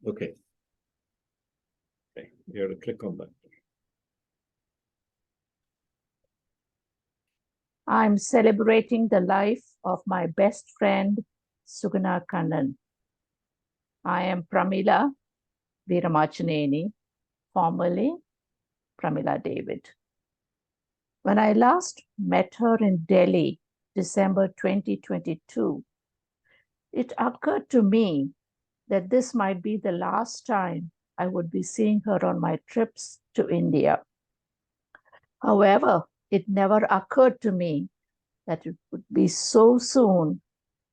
Okay. Okay, you have to click on that. I'm celebrating the life of my best friend, Suguna Kannan. I am Pramila Veeramachaneni, formerly Pramila David. When I last met her in Delhi, December 2022, it occurred to me that this might be the last time I would be seeing her on my trips to India. However, it never occurred to me that it would be so soon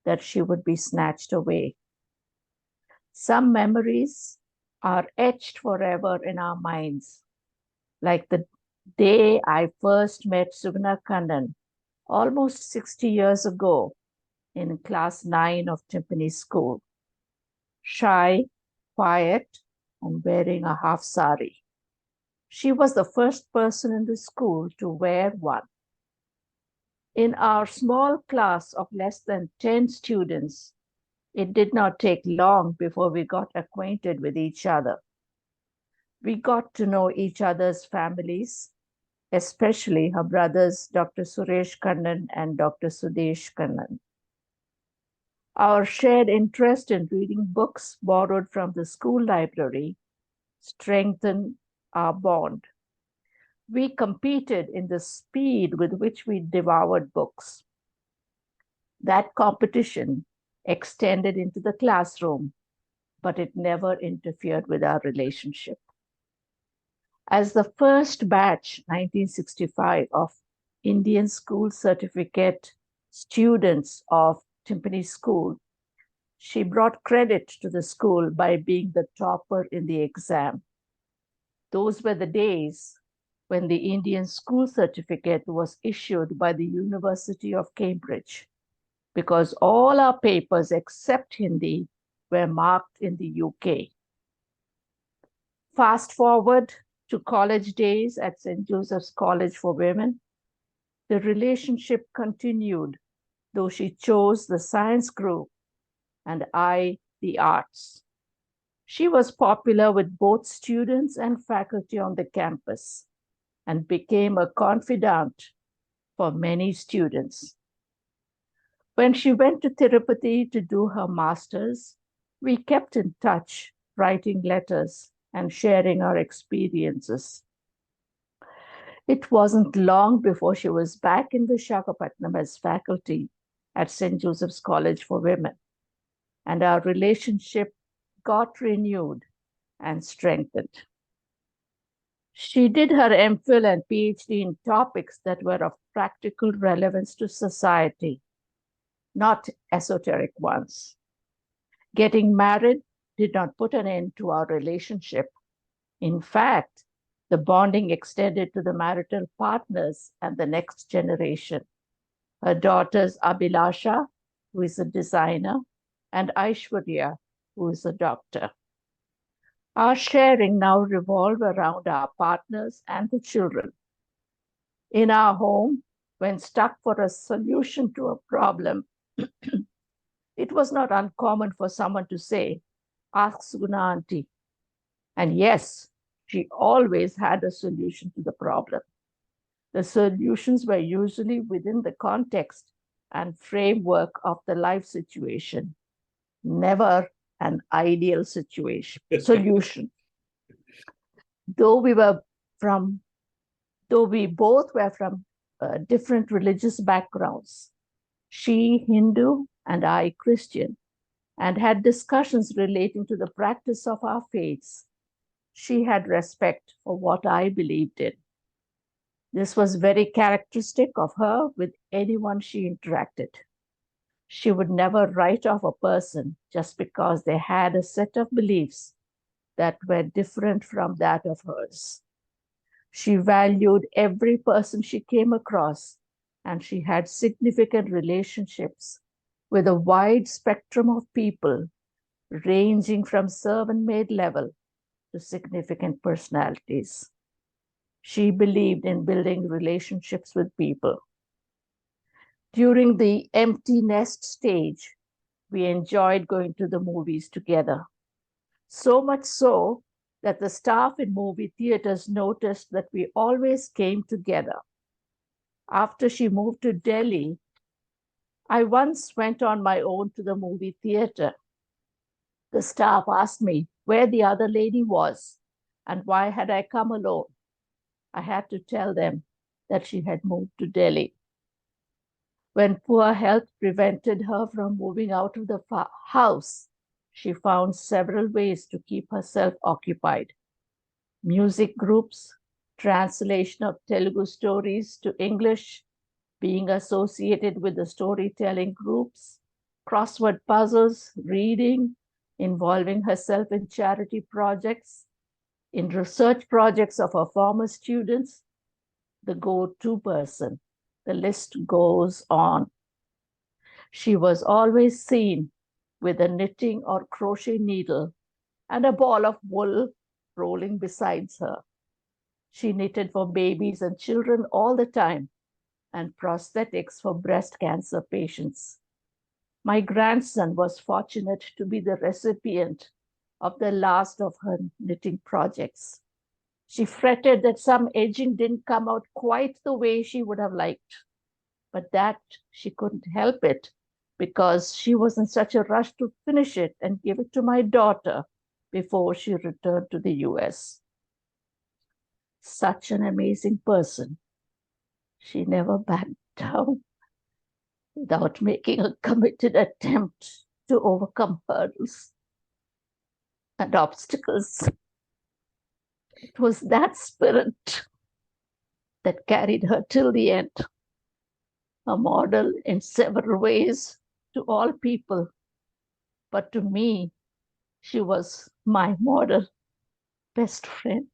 that she would be snatched away. Some memories are etched forever in our minds, like the day I first met Suguna Kannan, almost 60 years ago in class 9 of Timpani School. Shy, quiet, and wearing a half sari. She was the first person in the school to wear one. In our small class of less than 10 students, it did not take long before we got acquainted with each other. We got to know each other's families, especially her brothers, Dr. Suresh Kannan and Dr. Sudesh Kannan. Our shared interest in reading books borrowed from the school library strengthened our bond. We competed in the speed with which we devoured books. That competition extended into the classroom, but it never interfered with our relationship. As the first batch, 1965, of Indian School Certificate students of Timpani School, she brought credit to the school by being the topper in the exam. Those were the days when the Indian School Certificate was issued by the University of Cambridge, because all our papers except Hindi were marked in the UK. Fast forward to college days at St. Joseph's College for Women, the relationship continued, though she chose the science group and I the arts. She was popular with both students and faculty on the campus and became a confidant for many students. When she went to Tirupati to do her master's, we kept in touch, writing letters and sharing our experiences. It wasn't long before she was back in Visakhapatnam as faculty at St. Joseph's College for Women, and our relationship got renewed and strengthened. She did her MPhil and PhD in topics that were of practical relevance to society, not esoteric ones. Getting married did not put an end to our relationship. In fact, the bonding extended to the marital partners and the next generation. Her daughters Abhilasha, who is a designer, and Aishwarya, who is a doctor. Our sharing now revolves around our partners and the children. In our home, when stuck for a solution to a problem, it was not uncommon for someone to say, "Ask Suguna auntie." And yes, she always had a solution to the problem. The solutions were usually within the context and framework of the life situation, never an ideal solution. Though we both were from different religious backgrounds, she Hindu and I Christian, and had discussions relating to the practice of our faiths, she had respect for what I believed in. This was very characteristic of her with anyone she interacted. She would never write off a person just because they had a set of beliefs that were different from that of hers. She valued every person she came across, and she had significant relationships with a wide spectrum of people, ranging from servant maid level to significant personalities. She believed in building relationships with people. During the empty nest stage, we enjoyed going to the movies together. So much so that the staff in movie theaters noticed that we always came together. After she moved to Delhi, I once went on my own to the movie theater. The staff asked me where the other lady was and why had I come alone. I had to tell them that she had moved to Delhi. When poor health prevented her from moving out of the house, she found several ways to keep herself occupied. Music groups, translation of Telugu stories to English, being associated with the storytelling groups, crossword puzzles, reading, involving herself in charity projects, in research projects of her former students, the go-to person. The list goes on. She was always seen with a knitting or crochet needle and a ball of wool rolling beside her. She knitted for babies and children all the time and prosthetics for breast cancer patients. My grandson was fortunate to be the recipient of the last of her knitting projects. She fretted that some edging didn't come out quite the way she would have liked, but that she couldn't help it because she was in such a rush to finish it and give it to my daughter before she returned to the US. Such an amazing person. She never backed down without making a committed attempt to overcome hurdles and obstacles. It was that spirit that carried her till the end, a model in several ways to all people. But to me, she was my model, best friend.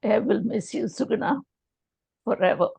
I will miss you, Suguna, forever.